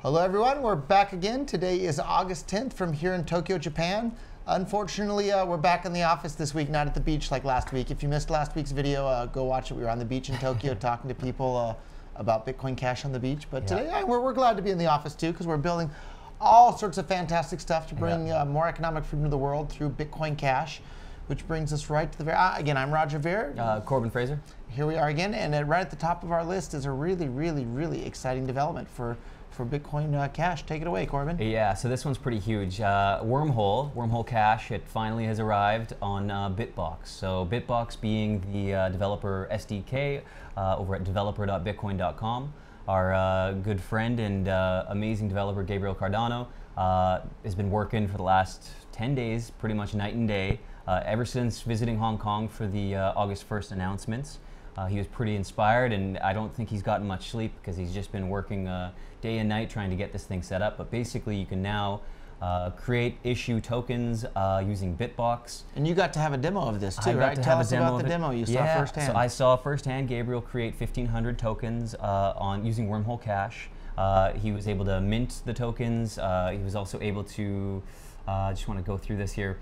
Hello everyone, we're back again. Today is August 10th from here in Tokyo, Japan. Unfortunately, we're back in the office this week, not at the beach like last week. If you missed last week's video, go watch it. We were on the beach in Tokyo talking to people about Bitcoin Cash on the beach. But today, we're glad to be in the office too, because we're building all sorts of fantastic stuff to bring more economic freedom to the world through Bitcoin Cash, which brings us right to the very, again, I'm Roger Ver. Corbin Fraser. Here we are again, and right at the top of our list is a really exciting development for Bitcoin Cash. Take it away, Corbin. Yeah, so this one's pretty huge. Wormhole Cash, it finally has arrived on Bitbox. So Bitbox being the developer SDK over at developer.bitcoin.com. Our good friend and amazing developer Gabriel Cardano has been working for the last 10 days, pretty much night and day, ever since visiting Hong Kong for the August 1st announcements. He was pretty inspired, and I don't think he's gotten much sleep because he's just been working day and night trying to get this thing set up. But basically, you can now create, issue tokens using Bitbox. And you got to have a demo of this too, right? Tell us about the demo you saw firsthand. So I saw firsthand Gabriel create 1,500 tokens using Wormhole Cash. He was able to mint the tokens. He was also able to I just want to go through this here.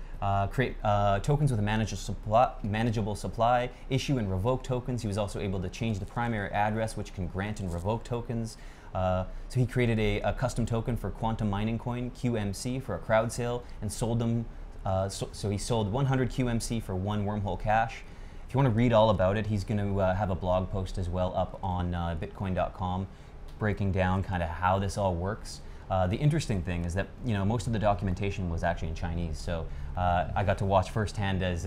Create tokens with a manageable supply, issue and revoke tokens. He was also able to change the primary address, which can grant and revoke tokens. So he created a custom token for Quantum Mining Coin, QMC, for a crowd sale, and sold them. So he sold 100 QMC for 1 Wormhole Cash. If you want to read all about it, he's going to have a blog post as well up on Bitcoin.com, breaking down kind of how this all works. The interesting thing is that most of the documentation was actually in Chinese, so I got to watch firsthand as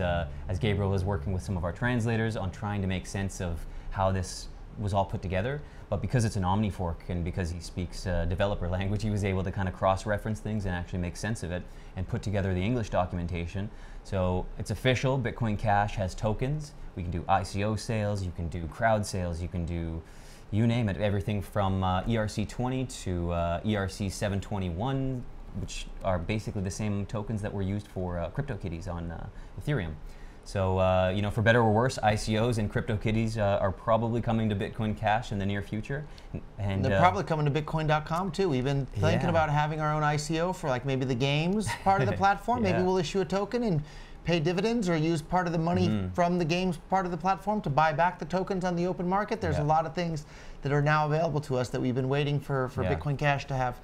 Gabriel was working with some of our translators on trying to make sense of how this was all put together. But because it's an omnifork and because he speaks developer language, he was able to kind of cross-reference things and actually make sense of it and put together the English documentation. So it's official. Bitcoin Cash has tokens. We can do ICO sales. You can do crowd sales. You can do you name it, everything from ERC20 to ERC721, which are basically the same tokens that were used for CryptoKitties on Ethereum. So, for better or worse, ICOs and CryptoKitties are probably coming to Bitcoin Cash in the near future. And they're probably coming to Bitcoin.com too. We've been thinking about having our own ICO for like maybe the games part of the platform. Maybe we'll issue a token and pay dividends or use part of the money from the games part of the platform to buy back the tokens on the open market. There's a lot of things that are now available to us that we've been waiting for Bitcoin Cash to have.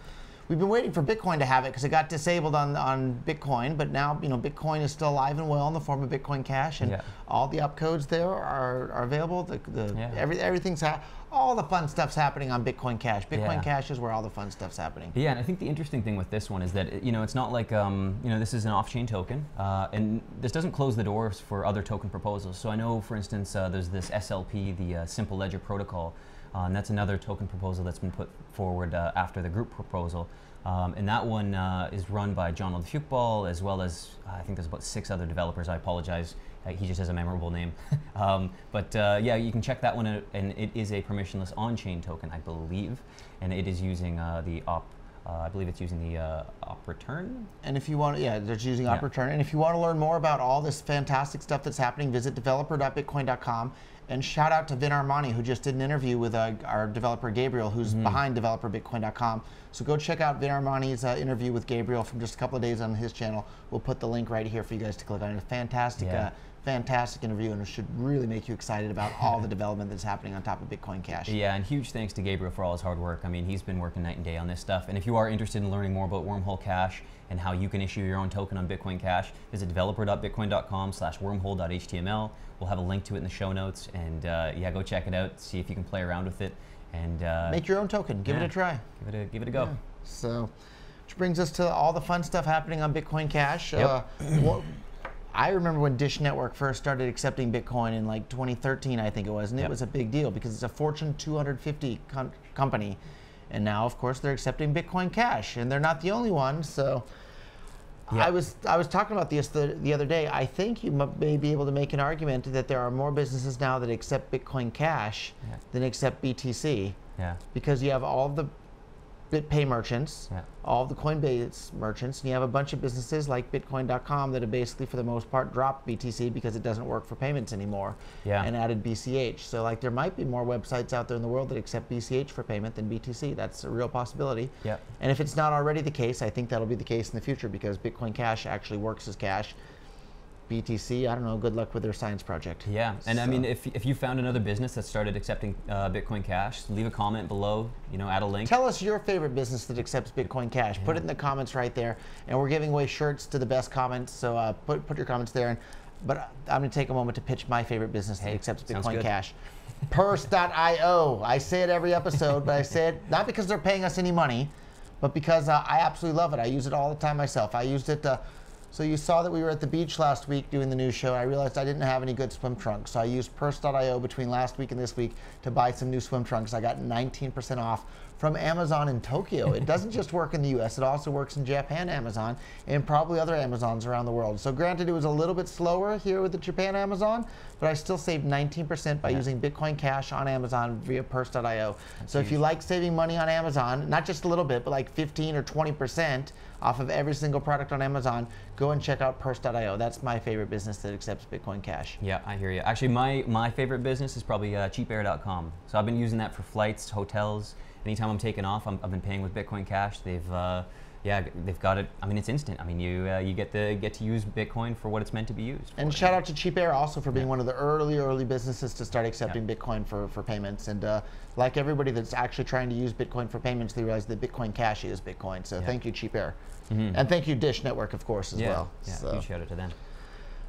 We've been waiting for Bitcoin to have it because it got disabled on Bitcoin, but now Bitcoin is still alive and well in the form of Bitcoin Cash, and all the upcodes there are available. Everything's all the fun stuff's happening on Bitcoin Cash. Bitcoin Cash is where all the fun stuff's happening. Yeah, and I think the interesting thing with this one is that it's not like this is an off-chain token, and this doesn't close the doors for other token proposals. So I know, for instance, there's this SLP, the Simple Ledger Protocol. And that's another token proposal that's been put forward after the group proposal. And that one is run by John Fuchball, as well as, I think there's about 6 other developers. I apologize. He just has a memorable name. Yeah, you can check that one out. And it is a permissionless on-chain token, I believe. And it is using I believe it's using the op return. And if you want, they're using op return. And if you want to learn more about all this fantastic stuff that's happening, visit developer.bitcoin.com. And shout out to Vin Armani, who just did an interview with our developer Gabriel, who's behind developer.bitcoin.com. So go check out Vin Armani's interview with Gabriel from just a couple of days on his channel. We'll put the link right here for you guys to click on. It's a fantastic, fantastic interview, and it should really make you excited about all the development that's happening on top of Bitcoin Cash. Yeah, and huge thanks to Gabriel for all his hard work. I mean, he's been working night and day on this stuff. And if you are interested in learning more about Wormhole Cash and how you can issue your own token on Bitcoin Cash, visit developer.bitcoin.com/wormhole.html. We'll have a link to it in the show notes, and go check it out. See if you can play around with it, and make your own token. Give it a try. Give it a go. Yeah. So, which brings us to all the fun stuff happening on Bitcoin Cash. I remember when Dish Network first started accepting Bitcoin in like 2013, I think it was, and it was a big deal because it's a Fortune 250 company, and now, of course, they're accepting Bitcoin Cash, and they're not the only one. So. I was talking about this the other day. I think you may be able to make an argument that there are more businesses now that accept Bitcoin Cash than accept BTC. Yeah. Because you have all the BitPay merchants, all of the Coinbase merchants, and you have a bunch of businesses like Bitcoin.com that have basically, for the most part, dropped BTC because it doesn't work for payments anymore, and added BCH. So like there might be more websites out there in the world that accept BCH for payment than BTC. That's a real possibility. And if it's not already the case, I think that'll be the case in the future because Bitcoin Cash actually works as cash. BTC, I don't know, good luck with their science project. Yeah, and I mean, if you found another business that started accepting Bitcoin Cash, leave a comment below, add a link. Tell us your favorite business that accepts Bitcoin Cash. Put it in the comments right there. And we're giving away shirts to the best comments, so put your comments there. But I'm going to take a moment to pitch my favorite business that accepts Bitcoin Cash. Purse.io. I say it every episode, but I say it not because they're paying us any money, but because I absolutely love it. I use it all the time myself. I used it so you saw that we were at the beach last week doing the news show. I realized I didn't have any good swim trunks. So I used Purse.io between last week and this week to buy some new swim trunks. I got 19% off from Amazon in Tokyo. It doesn't just work in the US, it also works in Japan Amazon and probably other Amazons around the world. So granted, it was a little bit slower here with the Japan Amazon, but I still saved 19% by using Bitcoin Cash on Amazon via Purse.io. So if you like saving money on Amazon, not just a little bit, but like 15 or 20% off of every single product on Amazon, go and check out Purse.io. That's my favorite business that accepts Bitcoin Cash. Yeah, I hear you. Actually, my favorite business is probably cheapair.com. So I've been using that for flights, hotels. Anytime I'm taking off, I've been paying with Bitcoin Cash. They've got it. I mean, it's instant. I mean, you get to use Bitcoin for what it's meant to be used for. And shout out to Cheap Air also for being one of the early businesses to start accepting Bitcoin for payments. And like everybody that's actually trying to use Bitcoin for payments, they realize that Bitcoin Cash is Bitcoin. So thank you, Cheap Air. And thank you, Dish Network, of course, as well. Yeah, so. huge shout out to them.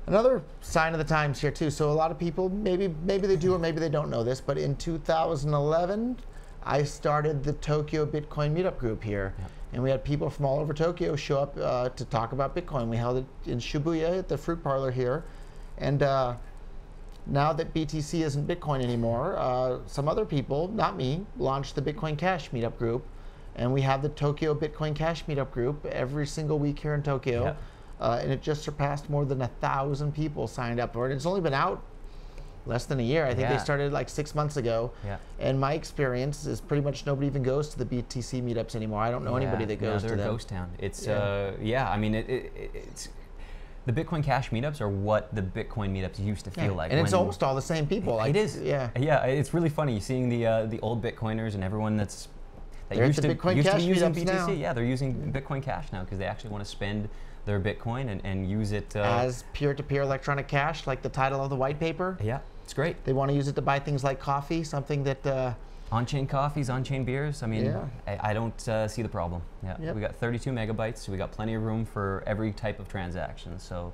Another sign of the times here too. So a lot of people, maybe they do or maybe they don't know this, but in 2011, I started the Tokyo Bitcoin Meetup group here. And we had people from all over Tokyo show up to talk about Bitcoin. We held it in Shibuya at the Fruit Parlor here. And now that BTC isn't Bitcoin anymore, some other people, not me, launched the Bitcoin Cash Meetup group. And we have the Tokyo Bitcoin Cash Meetup group every single week here in Tokyo. And it just surpassed more than 1,000 people signed up for it. It's only been out less than a year. I think they started like 6 months ago. And my experience is pretty much nobody even goes to the BTC meetups anymore. I don't know anybody that goes to them. They're a ghost town. It's I mean it's the Bitcoin Cash meetups are what the Bitcoin meetups used to feel like. And it's almost all the same people. It is. Yeah, it's really funny seeing the old Bitcoiners and everyone that used to be using BTC. Now. Yeah, they're using Bitcoin Cash now because they actually want to spend their Bitcoin and use it as peer-to-peer electronic cash, like the title of the white paper. Yeah, it's great. They want to use it to buy things like coffee, something that on-chain coffees, on-chain beers. I mean, I don't see the problem. We got 32 megabytes, so we got plenty of room for every type of transaction. So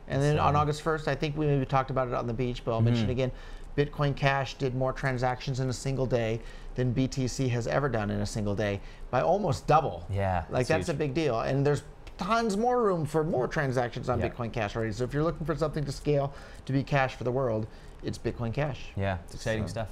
and then on August 1st, I think we maybe talked about it on the beach, but I'll mention it again. Bitcoin Cash did more transactions in a single day than BTC has ever done in a single day, by almost double. Like that's a big deal. And there's tons more room for more transactions on Bitcoin Cash already. So if you're looking for something to scale to be cash for the world, it's Bitcoin Cash. Yeah, it's exciting stuff.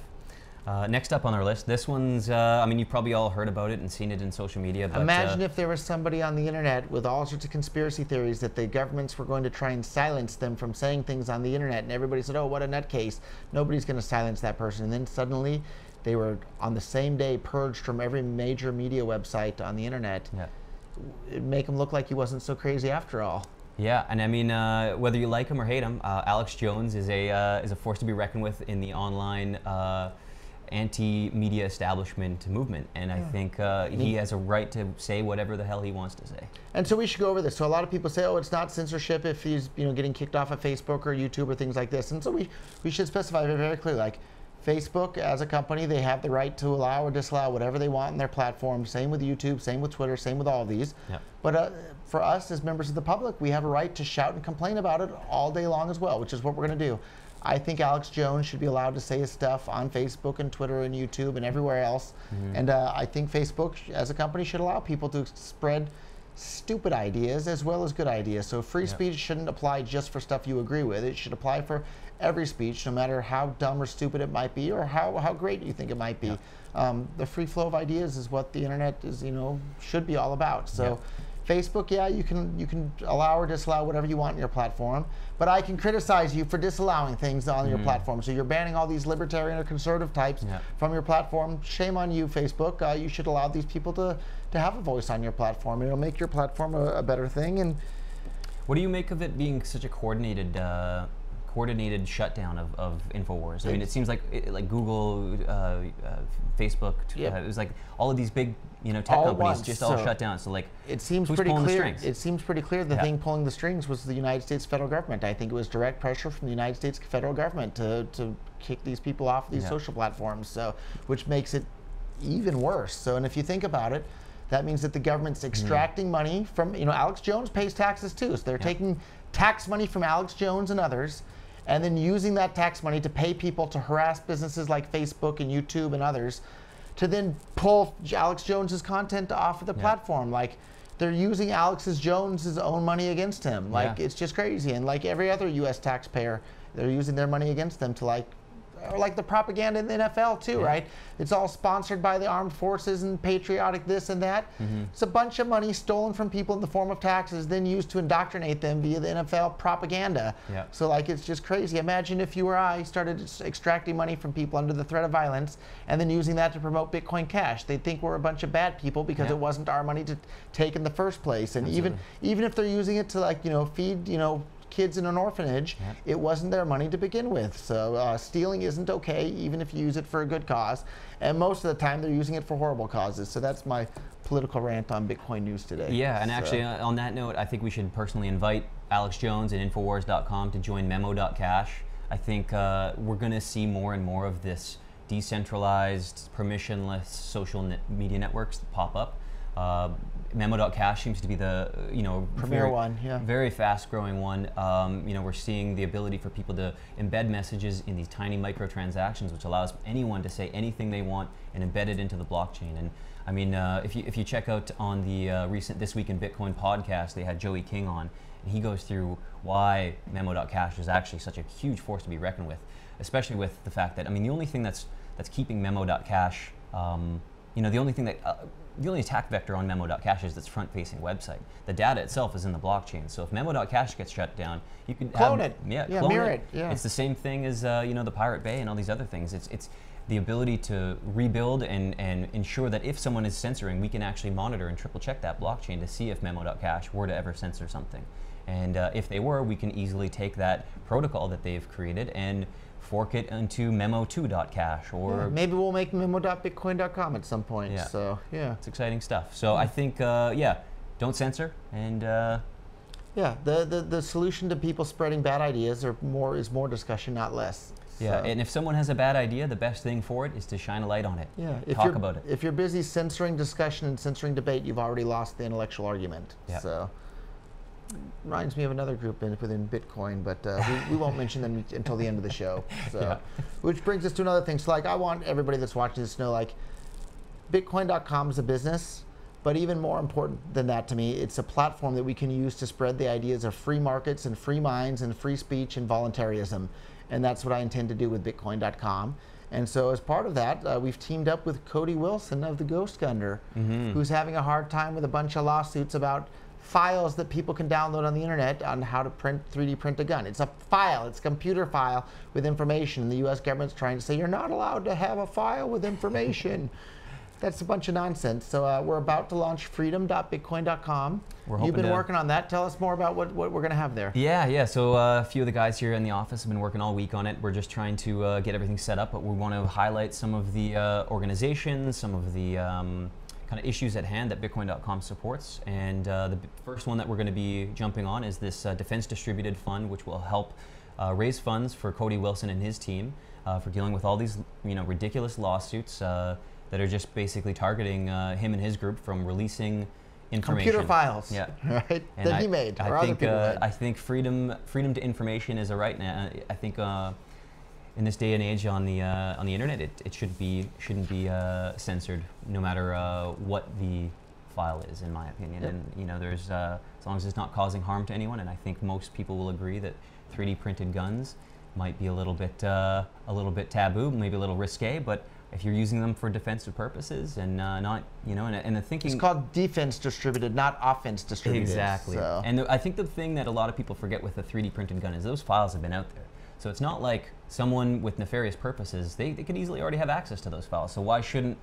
Next up on our list, this one's, I mean, you've probably all heard about it and seen it in social media. But, imagine if there was somebody on the internet with all sorts of conspiracy theories that the governments were going to try and silence them from saying things on the internet, and everybody said, oh, what a nutcase. Nobody's going to silence that person. And then suddenly they were on the same day purged from every major media website on the internet. It'd make him look like he wasn't so crazy after all. Yeah, and I mean, whether you like him or hate him, Alex Jones is a force to be reckoned with in the online anti-media establishment movement, and I think he has a right to say whatever the hell he wants to say. And so we should go over this. So a lot of people say, oh, it's not censorship if he's getting kicked off of Facebook or YouTube or things like this. And so we should specify very clearly, like, Facebook as a company, they have the right to allow or disallow whatever they want in their platform. Same with YouTube, same with Twitter, same with all of these. But for us as members of the public, we have a right to shout and complain about it all day long as well, which is what we're going to do. I think Alex Jones should be allowed to say his stuff on Facebook and Twitter and YouTube and everywhere else. And I think Facebook as a company should allow people to spread stupid ideas as well as good ideas. So free speech shouldn't apply just for stuff you agree with. It should apply for every speech, no matter how dumb or stupid it might be or how great you think it might be. The free flow of ideas is what the internet is, should be all about. So Facebook, yeah, you can allow or disallow whatever you want on your platform, but I can criticize you for disallowing things on your platform. So you're banning all these libertarian or conservative types from your platform. Shame on you, Facebook. You should allow these people to have a voice on your platform. It'll make your platform a better thing. And what do you make of it being such a coordinated shutdown of InfoWars? I mean, it seems like Google, Facebook, it was like all of these big tech companies just all shut down. So like, it seems pretty clear. It seems pretty clear the thing pulling the strings was the United States federal government. I think it was direct pressure from the United States federal government to kick these people off these social platforms. So, which makes it even worse. So, and if you think about it, that means that the government's extracting money from, Alex Jones pays taxes too. So they're taking tax money from Alex Jones and others, and then using that tax money to pay people to harass businesses like Facebook and YouTube and others, to then pull Alex Jones's content off of the platform. Like, they're using Alex Jones's own money against him. Like, it's just crazy. And like every other U.S. taxpayer, they're using their money against them to or like the propaganda in the NFL too, right? It's all sponsored by the armed forces and patriotic this and that. It's a bunch of money stolen from people in the form of taxes, then used to indoctrinate them via the NFL propaganda. So like, it's just crazy. Imagine if you or I started extracting money from people under the threat of violence and then using that to promote Bitcoin Cash. They'd think we're a bunch of bad people because it wasn't our money to take in the first place. And even if they're using it to feed, kids in an orphanage, it wasn't their money to begin with. So stealing isn't okay, even if you use it for a good cause. And most of the time, they're using it for horrible causes. So that's my political rant on Bitcoin news today. Yeah, and actually, on that note, I think we should personally invite Alex Jones and Infowars.com to join Memo.cash. I think we're going to see more and more of this decentralized, permissionless social media networks that pop up. Memo.cash seems to be the premier one, very fast-growing one. We're seeing the ability for people to embed messages in these tiny microtransactions, which allows anyone to say anything they want and embed it into the blockchain. And I mean, if you check out on the recent This Week in Bitcoin podcast, they had Joey King on, and he goes through why Memo.cash is actually such a huge force to be reckoned with, especially with the fact that the only thing that's keeping Memo.cash, the only attack vector on Memo.cash is its front-facing website. The data itself is in the blockchain. So if Memo.cash gets shut down, you can clone it. Clone mirror it. Yeah. It's the same thing as the Pirate Bay and all these other things. It's the ability to rebuild and ensure that if someone is censoring, we can actually monitor and triple check that blockchain to see if Memo.cash were to ever censor something. And if they were, we can easily take that protocol that they've created and fork it into memo2.cash, or maybe we'll make memo.bitcoin.com at some point. So it's exciting stuff. So I think don't censor, and the solution to people spreading bad ideas is more discussion, not less. And if someone has a bad idea, the best thing for it is to shine a light on it. Talk about it. If you're busy censoring discussion and censoring debate, you've already lost the intellectual argument. So reminds me of another group within Bitcoin, but we won't mention them until the end of the show. So, which brings us to another thing. So like, I want everybody that's watching this to know, like, Bitcoin.com is a business, but even more important than that to me, it's a platform that we can use to spread the ideas of free markets and free minds and free speech and voluntarism. And that's what I intend to do with Bitcoin.com. And so as part of that, we've teamed up with Cody Wilson of the Ghost Gunner, who's having a hard time with a bunch of lawsuits about files that people can download on the internet on how to 3D print a gun. It's a file, it's a computer file with information, and the US government's trying to say you're not allowed to have a file with information. That's a bunch of nonsense. So we're about to launch freedom.bitcoin.com. You've been working on that. Tell us more about what we're going to have there. So a few of the guys here in the office have been working all week on it. We're just trying to get everything set up, but we want to highlight some of the organizations, some of the kind of issues at hand that Bitcoin.com supports. And the first one that we're going to be jumping on is this Defense Distributed Fund, which will help raise funds for Cody Wilson and his team for dealing with all these ridiculous lawsuits that are just basically targeting him and his group from releasing information. Computer files, right? And that he made, or other people made. I think freedom to information is a right now. I think in this day and age on the internet, it shouldn't be censored, no matter what the file is, in my opinion. And there's as long as it's not causing harm to anyone, and I think most people will agree that 3D printed guns might be a little bit taboo, maybe a little risque, but if you're using them for defensive purposes and not, and the thinking... It's called defense distributed, not offense distributed. Exactly. So. And I think the thing that a lot of people forget with a 3D printed gun is those files have been out there. So it's not like someone with nefarious purposes, they could easily already have access to those files. So why shouldn't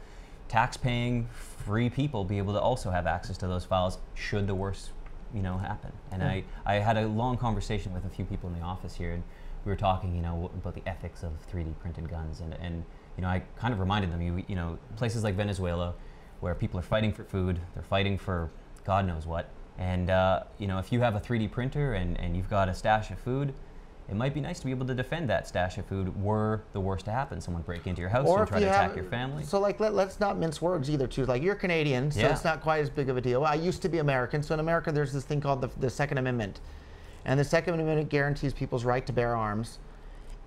tax-paying, free people be able to also have access to those files should the worst, happen? And I had a long conversation with a few people in the office here, and we were talking, about the ethics of 3D printed guns, and I kind of reminded them, places like Venezuela, where people are fighting for food, they're fighting for God knows what, and if you have a 3D printer and you've got a stash of food, it might be nice to be able to defend that stash of food were the worst to happen. Someone break into your house and try to attack your family. So let's not mince words either too. Like, you're Canadian, so it's not quite as big of a deal. I used to be American, so in America there's this thing called the Second Amendment. And the Second Amendment guarantees people's right to bear arms.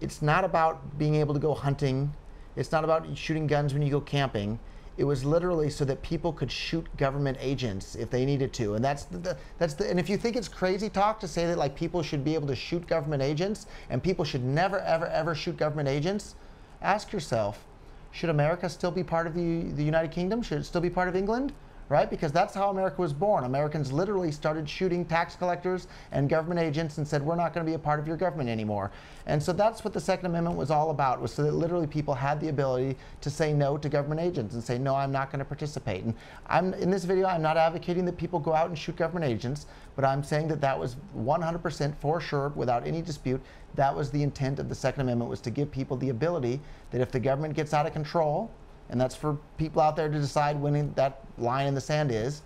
It's not about being able to go hunting. It's not about shooting guns when you go camping. It was literally so that people could shoot government agents if they needed to. And and if you think it's crazy talk to say that like people should be able to shoot government agents and people should never, ever, ever shoot government agents, ask yourself, should America still be part of the United Kingdom? Should it still be part of England? Right? Because that's how America was born. Americans literally started shooting tax collectors and government agents and said, we're not going to be a part of your government anymore. And so that's what the Second Amendment was all about, was so that literally people had the ability to say no to government agents and say, no, I'm not going to participate. And in this video, I'm not advocating that people go out and shoot government agents, but I'm saying that that was 100% for sure, without any dispute. That was the intent of the Second Amendment, was to give people the ability that if the government gets out of control, and that's for people out there to decide when that line in the sand is,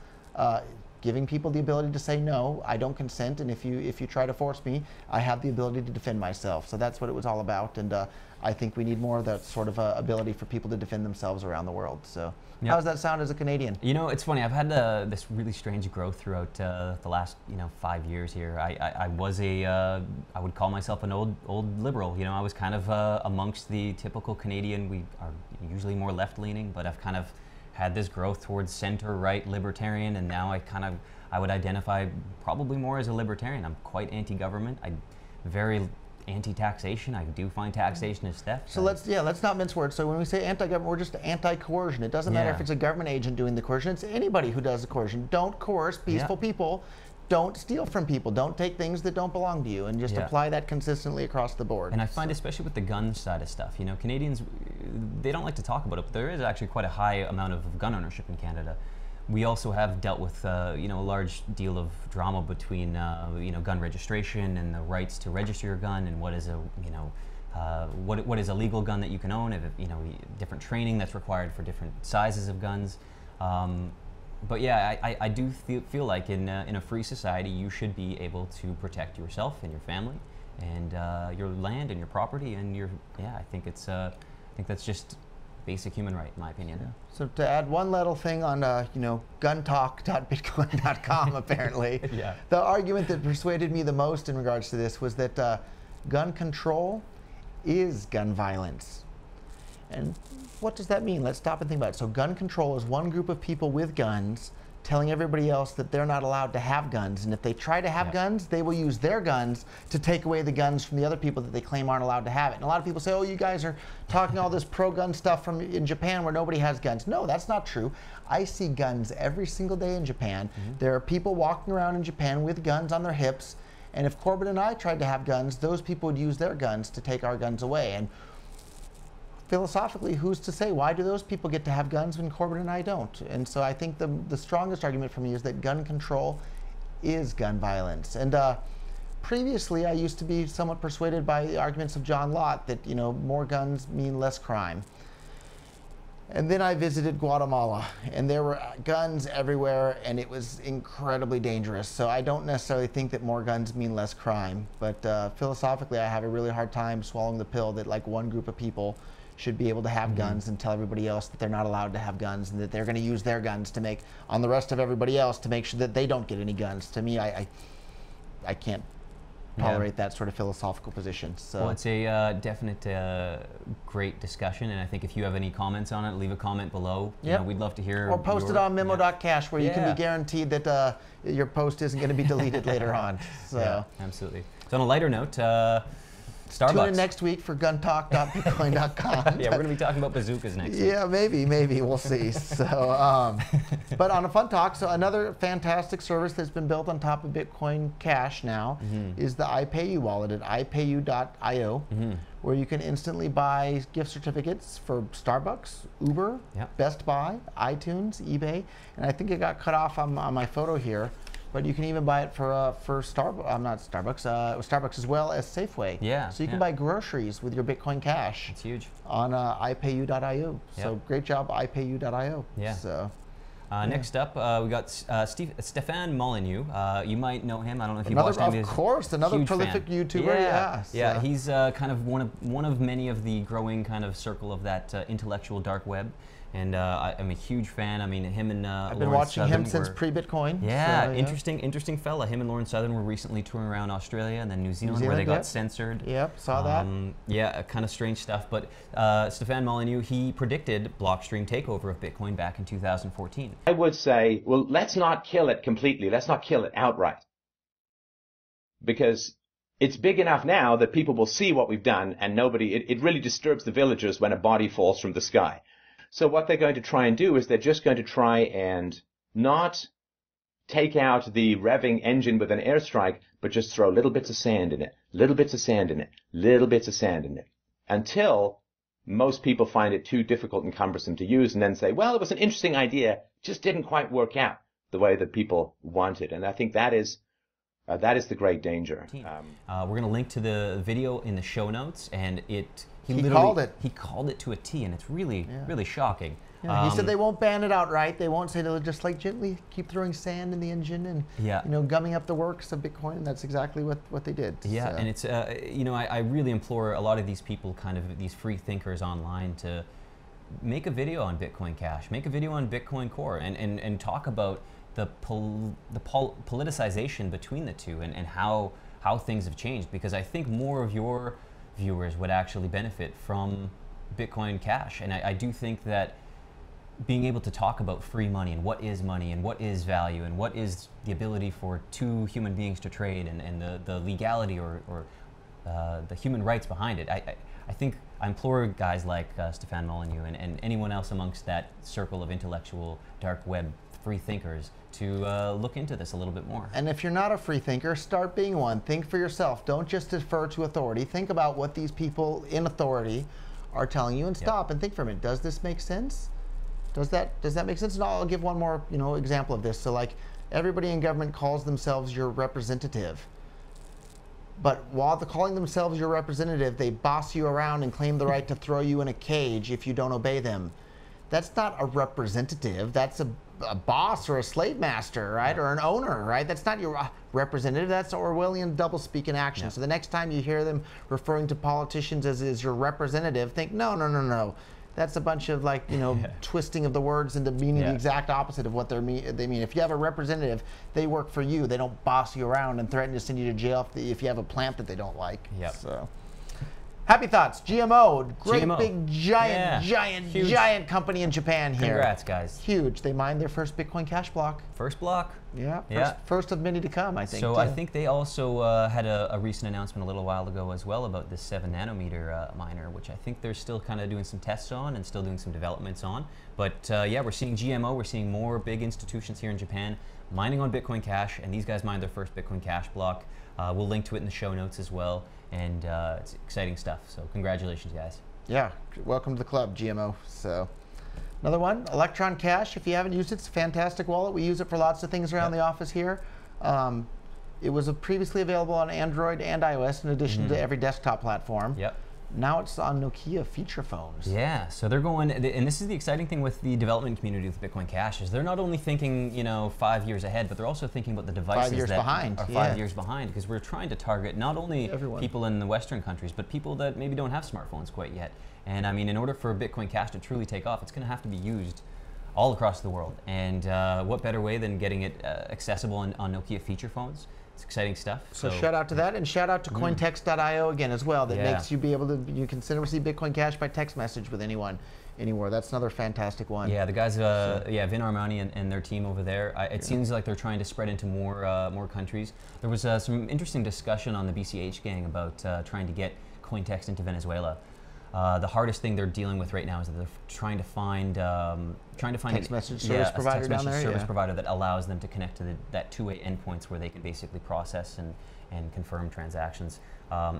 giving people the ability to say, no, I don't consent, and if you try to force me, I have the ability to defend myself. So that's what it was all about, and I think we need more of that sort of ability for people to defend themselves around the world. So how does that sound as a Canadian? It's funny, I've had this really strange growth throughout the last 5 years here. I was I would call myself an old liberal. I was kind of amongst the typical Canadian. We are usually more left-leaning, but I've kind of had this growth towards center-right libertarian, and now I would identify probably more as a libertarian. I'm quite anti-government. I'm very anti-taxation. I do find taxation is theft. So let's not mince words. So when we say anti-government, we're just anti-coercion. It doesn't matter if it's a government agent doing the coercion. It's anybody who does the coercion. Don't coerce peaceful people. Don't steal from people. Don't take things that don't belong to you, and just apply that consistently across the board. And I find, especially with the gun side of stuff, Canadians, they don't like to talk about it, but there is actually quite a high amount of gun ownership in Canada. We also have dealt with a large deal of drama between gun registration and the rights to register your gun, and what is a what is a legal gun that you can own, different training that's required for different sizes of guns. But yeah, I do feel like in a free society you should be able to protect yourself and your family and your land and your property, and I think that's just basic human right, in my opinion. Yeah. So to add one little thing on guntalk.bitcoin.com, apparently, the argument that persuaded me the most in regards to this was that gun control is gun violence. And what does that mean? Let's stop and think about it. So gun control is one group of people with guns telling everybody else that they're not allowed to have guns. And if they try to have guns, they will use their guns to take away the guns from the other people that they claim aren't allowed to have it. And a lot of people say, oh, you guys are talking all this pro-gun stuff in Japan where nobody has guns. No, that's not true. I see guns every single day in Japan. There are people walking around in Japan with guns on their hips. And if Corbin and I tried to have guns, those people would use their guns to take our guns away. And philosophically, who's to say? Why do those people get to have guns when Corbin and I don't? And so I think the strongest argument for me is that gun control is gun violence. And previously, I used to be somewhat persuaded by the arguments of John Lott that more guns mean less crime. And then I visited Guatemala, and there were guns everywhere, and it was incredibly dangerous. So I don't necessarily think that more guns mean less crime, but philosophically, I have a really hard time swallowing the pill that like one group of people should be able to have guns and tell everybody else that they're not allowed to have guns, and that they're going to use their guns to make on the rest of everybody else to make sure that they don't get any guns. To me, I can't tolerate that sort of philosophical position. So. Well, it's a definite great discussion, and I think if you have any comments on it, leave a comment below. We'd love to hear. Or post it on memo.cash where you can be guaranteed that your post isn't going to be deleted later on. So. Yeah, absolutely. So on a lighter note, Starbucks. Tune in next week for guntalk.bitcoin.com. Yeah, we're going to be talking about bazookas next week. Yeah, maybe. We'll see. So, but on a fun talk, so another fantastic service that's been built on top of Bitcoin Cash now is the iPayu wallet at iPayu.io, where you can instantly buy gift certificates for Starbucks, Uber, Best Buy, iTunes, eBay, and I think it got cut off on my photo here. But you can even buy it for not Starbucks, Starbucks as well as Safeway. Yeah. So you can buy groceries with your Bitcoin Cash. It's huge. On iPayu.io. So great job, iPayu.io. Yeah. So. Next up, we got Stefan Molyneux. You might know him. I don't know if you watched him. Of course, another prolific YouTuber. Yeah. He's kind of one of many of the growing kind of circle of that intellectual dark web. And I'm a huge fan. I mean, him and I've been watching him since pre-Bitcoin. Yeah, so, interesting fella. Him and Lauren Southern were recently touring around Australia and then New Zealand where they got censored. Yep, saw that. Yeah, kind of strange stuff. But Stefan Molyneux, he predicted Blockstream takeover of Bitcoin back in 2014. I would say, well, let's not kill it completely. Let's not kill it outright. Because it's big enough now that people will see what we've done, and it really disturbs the villagers when a body falls from the sky. So what they're going to try and do is they're just going to try and not take out the revving engine with an airstrike, but just throw little bits of sand in it, little bits of sand in it, little bits of sand in it, until most people find it too difficult and cumbersome to use, and then say, well, it was an interesting idea, just didn't quite work out the way that people wanted. And I think that is the great danger. We're going to link to the video in the show notes, and he called it. He called it to a T, and it's really shocking. Yeah, he said they won't ban it outright. They won't say they'll just like gently keep throwing sand in the engine and gumming up the works of Bitcoin. And that's exactly what they did. Yeah, so. And it's I really implore a lot of these people, kind of these free thinkers online, to make a video on Bitcoin Cash, make a video on Bitcoin Core, and talk about the politicization between the two and how things have changed, because I think more of your viewers would actually benefit from Bitcoin Cash. And I do think that being able to talk about free money and what is value and what is the ability for two human beings to trade and the legality or the human rights behind it, I think I implore guys like Stefan Molyneux and anyone else amongst that circle of intellectual dark web free thinkers to look into this a little bit more. And if you're not a free thinker, start being one. Think for yourself. Don't just defer to authority. Think about what these people in authority are telling you and stop and think for a minute. Does this make sense? Does that make sense? And I'll give one more example of this. So like everybody in government calls themselves your representative. But while they're calling themselves your representative, they boss you around and claim the right to throw you in a cage if you don't obey them. That's not a representative. That's a boss or a slave master, right? Or an owner, right? That's not your representative. That's Orwellian doublespeak in action. Yeah. So the next time you hear them referring to politicians as your representative, think, no. That's a bunch of twisting of the words into meaning the exact opposite of what they mean. If you have a representative, they work for you. They don't boss you around and threaten to send you to jail if you have a plant that they don't like. Yep. So. Happy thoughts, GMO, great big giant company in Japan here. Congrats, guys. Huge. They mined their first Bitcoin Cash block. First block. Yeah. First of many to come, I think. So I think they also had a recent announcement a little while ago as well about this 7 nanometer miner, which I think they're still kind of doing some tests on and still doing some developments on. But yeah, we're seeing GMO. We're seeing more big institutions here in Japan mining on Bitcoin Cash, and these guys mined their first Bitcoin Cash block. We'll link to it in the show notes as well. And it's exciting stuff. So congratulations, guys. Yeah, welcome to the club, GMO. So another one, Electron Cash. If you haven't used it, it's a fantastic wallet. We use it for lots of things around the office here. It was previously available on Android and iOS in addition to every desktop platform. Yep. Now it's on Nokia feature phones. Yeah, so they're going, and this is the exciting thing with the development community with Bitcoin Cash, is they're not only thinking 5 years ahead, but they're also thinking about the devices 5 years behind. Are 5 years behind, because we're trying to target not only people in the Western countries, but people that maybe don't have smartphones quite yet. And I mean, in order for Bitcoin Cash to truly take off, it's going to have to be used all across the world. And what better way than getting it accessible on Nokia feature phones? It's exciting stuff. So shout out to that, and shout out to cointext.io again as well. That makes you be able to, you can send and receive Bitcoin Cash by text message with anyone, anywhere. That's another fantastic one. Yeah, the guys, Vin Armani and their team over there. It seems like they're trying to spread into more countries. There was some interesting discussion on the BCH gang about trying to get coin text into Venezuela. The hardest thing they're dealing with right now is that they're trying to find text message service provider down there, service provider that allows them to connect to that two-way endpoints where they can basically process and confirm transactions.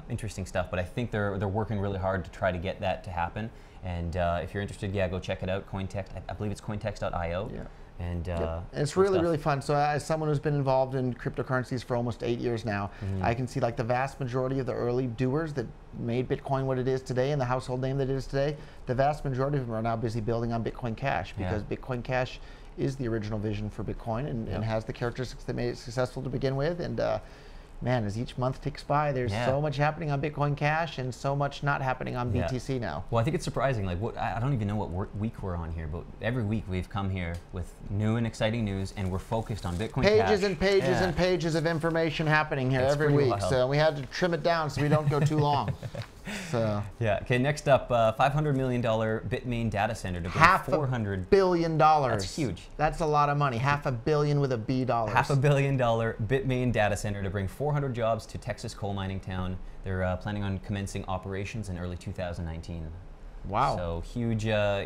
Interesting stuff, but I think they're working really hard to try to get that to happen. And if you're interested, yeah, go check it out. Cointext, I believe it's cointext.io. Yeah. And it's really fun. So as someone who's been involved in cryptocurrencies for almost 8 years now, I can see like the vast majority of the early doers that made Bitcoin what it is today and the household name that it is today, the vast majority of them are now busy building on Bitcoin Cash, because Bitcoin Cash is the original vision for Bitcoin and has the characteristics that made it successful to begin with. And man, as each month ticks by, there's so much happening on Bitcoin Cash and so much not happening on BTC now. Well, I think it's surprising. Like, I don't even know what week we're on here, but every week we've come here with new and exciting news, and we're focused on Bitcoin Cash. Pages and pages and pages of information happening here every week. Wild. So we had to trim it down so we don't go too long. So yeah. Okay. Next up, $500 million BITMAIN data center to bring $400 billion. That's huge. That's a lot of money. $500 million with a B dollars. $500 million BITMAIN data center to bring 400 jobs to Texas coal mining town. They're planning on commencing operations in early 2019. Wow. So huge,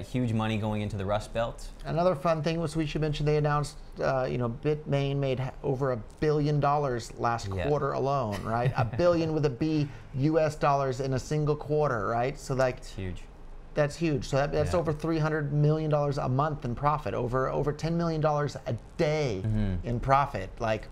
huge money going into the Rust Belt. Another fun thing was we should mention they announced, BITMAIN made over $1 billion last quarter alone, right? $1 billion with a B US dollars in a single quarter, right? So like, it's huge. That's huge. So that's over $300 million a month in profit, over $10 million a day in profit. Like,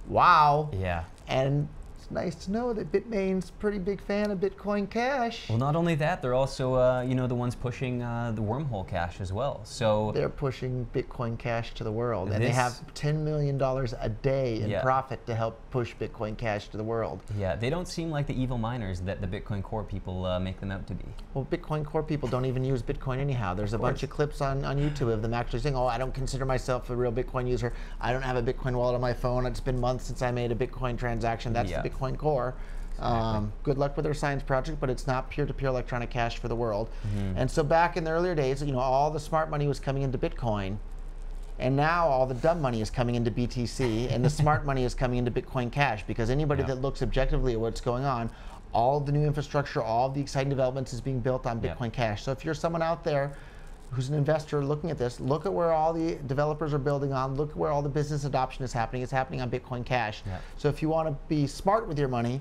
wow. Yeah. And it's nice to know that BITMAIN's a pretty big fan of Bitcoin Cash. Well, not only that, they're also, the ones pushing the Wormhole Cash as well. So they're pushing Bitcoin Cash to the world, and they have $10 million a day in profit to help push Bitcoin Cash to the world. Yeah, they don't seem like the evil miners that the Bitcoin Core people make them out to be. Well, Bitcoin Core people don't even use Bitcoin anyhow. There's a bunch of clips on YouTube of them actually saying, oh, I don't consider myself a real Bitcoin user. I don't have a Bitcoin wallet on my phone. It's been months since I made a Bitcoin transaction. That's the Bitcoin Core. Good luck with their science project, but it's not peer-to-peer electronic cash for the world. And so back in the earlier days, all the smart money was coming into Bitcoin, and now all the dumb money is coming into BTC, and the smart money is coming into Bitcoin Cash, because anybody that looks objectively at what's going on, all the new infrastructure, all the exciting developments is being built on Bitcoin Cash. So if you're someone out there who's an investor looking at this, look at where all the developers are building on, look at where all the business adoption is happening. It's happening on Bitcoin Cash. So if you want to be smart with your money,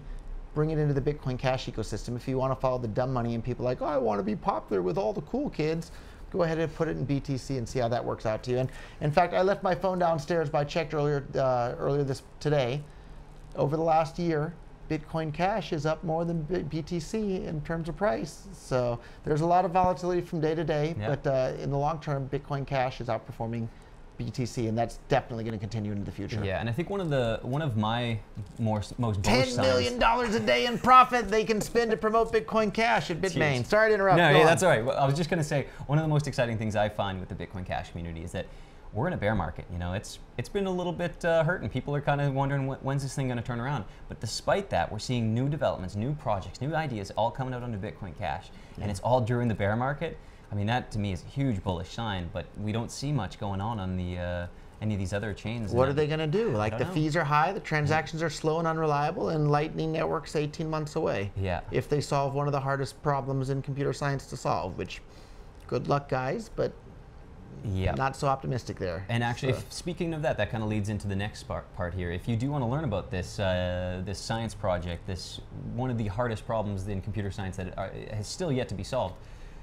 bring it into the Bitcoin Cash ecosystem. If you want to follow the dumb money and people like, oh, I want to be popular with all the cool kids, go ahead and put it in BTC and see how that works out to you. And in fact, I left my phone downstairs, but I checked earlier today. Over the last year, Bitcoin Cash is up more than BTC in terms of price. So there's a lot of volatility from day to day, but in the long term, Bitcoin Cash is outperforming BTC, and that's definitely going to continue into the future. Yeah, and I think one of my most bullish $10 million a day in profit they can spend to promote Bitcoin Cash at BITMAIN. Sorry to interrupt. No, yeah, that's all right. Well, I was just going to say, one of the most exciting things I find with the Bitcoin Cash community is that we're in a bear market. It's been a little bit hurt, and people are kind of wondering when's this thing going to turn around. But despite that, we're seeing new developments, new projects, new ideas all coming out onto Bitcoin Cash, and it's all during the bear market. I mean, that to me is a huge bullish sign, but we don't see much going on the any of these other chains. What are they going to do? Like, the fees are high, the transactions are slow and unreliable, and Lightning Network's 18 months away. Yeah. If they solve one of the hardest problems in computer science to solve, which, good luck, guys, but not so optimistic there. And actually, speaking of that kind of leads into the next part here. If you do want to learn about this this science project, one of the hardest problems in computer science that has still yet to be solved,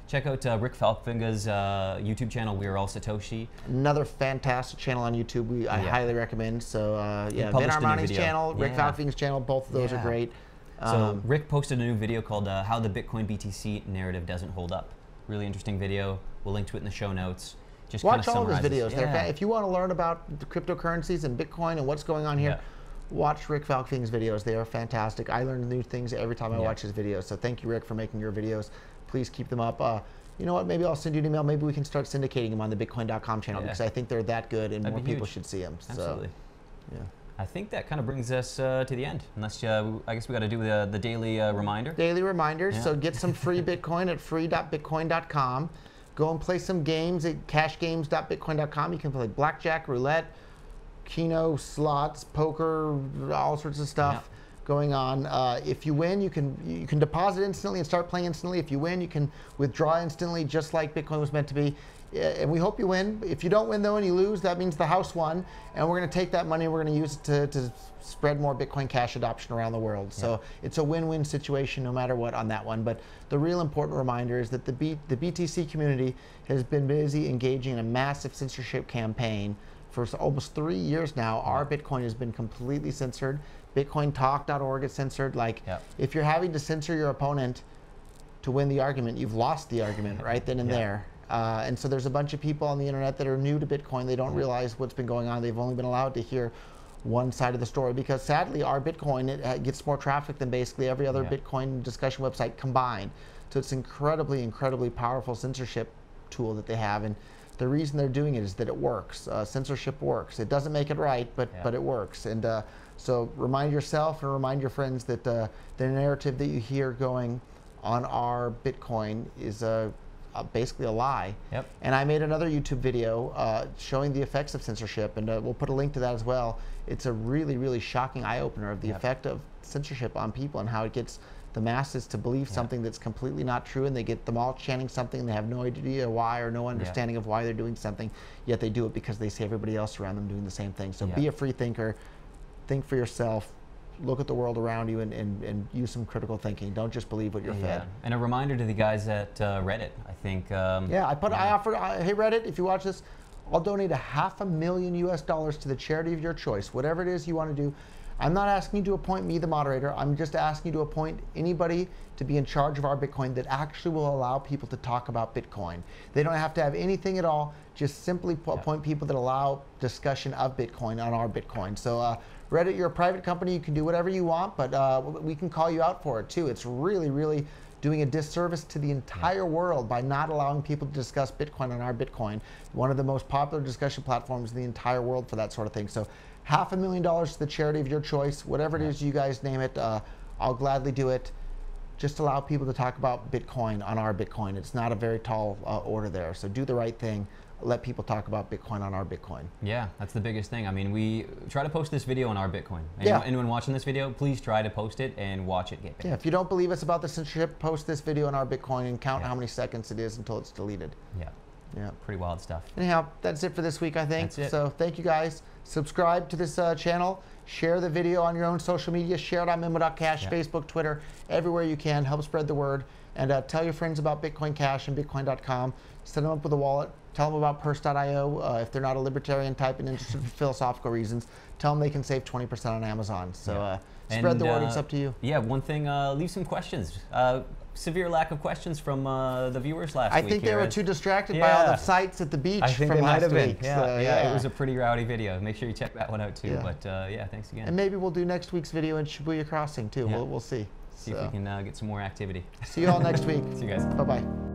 check out Rick Falkvinger's YouTube channel, We Are All Satoshi. Another fantastic channel on YouTube I highly recommend. So Vin Armani's channel, Rick Falkvinger's channel, both of those are great. So Rick posted a new video called How the Bitcoin BTC Narrative Doesn't Hold Up. Really interesting video. We'll link to it in the show notes. Just watch all of his videos. If you want to learn about the cryptocurrencies and Bitcoin and what's going on here, watch Rick Falkvinger's videos. They are fantastic. I learn new things every time I watch his videos. So thank you, Rick, for making your videos. Please keep them up. You know what? Maybe I'll send you an email. Maybe we can start syndicating them on the Bitcoin.com channel, because I think they're that good and more people should see them. Absolutely. So, I think that kind of brings us to the end. Unless I guess we got to do the daily reminder. Daily reminders. So get some free Bitcoin at free.bitcoin.com. Go and play some games at cashgames.bitcoin.com. You can play blackjack, roulette, Keno, slots, poker, all sorts of stuff. going on. If you win, you can deposit instantly and start playing instantly. If you win, you can withdraw instantly, just like Bitcoin was meant to be. And we hope you win. If you don't win though and you lose, that means the house won, and we're going to take that money and we're going to use it to spread more Bitcoin Cash adoption around the world. So it's a win-win situation no matter what on that one. But the real important reminder is that the BTC community has been busy engaging in a massive censorship campaign for almost 3 years now. Our Bitcoin has been completely censored. BitcoinTalk.org is censored. Like, if you're having to censor your opponent to win the argument, you've lost the argument right then and there. And so there's a bunch of people on the internet that are new to Bitcoin. They don't realize what's been going on. They've only been allowed to hear one side of the story because sadly our Bitcoin, it gets more traffic than basically every other Bitcoin discussion website combined. So it's incredibly, incredibly powerful censorship tool that they have. And the reason they're doing it is that it works. Censorship works. It doesn't make it right, but it works. And so remind yourself and remind your friends that the narrative that you hear going on our Bitcoin is basically a lie. And I made another YouTube video showing the effects of censorship, and we'll put a link to that as well. It's a really, really shocking eye-opener of the effect of censorship on people and how it gets the masses to believe something that's completely not true, and they get them all chanting something and they have no idea why or no understanding of why they're doing something, yet they do it because they see everybody else around them doing the same thing. So be a free thinker, think for yourself, look at the world around you and use some critical thinking. Don't just believe what you're fed. And a reminder to the guys at Reddit, I think. I offered, hey Reddit, if you watch this, I'll donate $500,000 US to the charity of your choice, whatever it is you want to do. I'm not asking you to appoint me, the moderator. I'm just asking you to appoint anybody to be in charge of our Bitcoin that actually will allow people to talk about Bitcoin. They don't have to have anything at all. Just simply appoint people that allow discussion of Bitcoin on our Bitcoin. So Reddit, you're a private company. You can do whatever you want, but we can call you out for it too. It's really, really doing a disservice to the entire world by not allowing people to discuss Bitcoin on our Bitcoin, one of the most popular discussion platforms in the entire world for that sort of thing. So $500,000 to the charity of your choice, whatever it is you guys name it, I'll gladly do it. Just allow people to talk about Bitcoin on our Bitcoin. It's not a very tall order there. So do the right thing. Let people talk about Bitcoin on our Bitcoin. Yeah, that's the biggest thing. I mean, we try to post this video on our Bitcoin. Anyone watching this video, please try to post it and watch it get banned. If you don't believe us about the censorship, post this video on our Bitcoin and count how many seconds it is until it's deleted. Yeah, pretty wild stuff. Anyhow, that's it for this week, I think. So thank you guys. Subscribe to this channel. Share the video on your own social media. Share it on Memo.cash, Facebook, Twitter, everywhere you can. Help spread the word. And tell your friends about Bitcoin Cash and Bitcoin.com. Set them up with a wallet. Tell them about Purse.io. If they're not a libertarian type and interested for philosophical reasons, tell them they can save 20% on Amazon. So spread the word. It's up to you. Yeah, one thing, leave some questions. Severe lack of questions from the viewers last week. I think they were too distracted by all the sights at the beach from last week. It was a pretty rowdy video. Make sure you check that one out too. But yeah, thanks again. And maybe we'll do next week's video in Shibuya Crossing too. We'll see. See if we can get some more activity. See you all next week. See you guys. Bye-bye.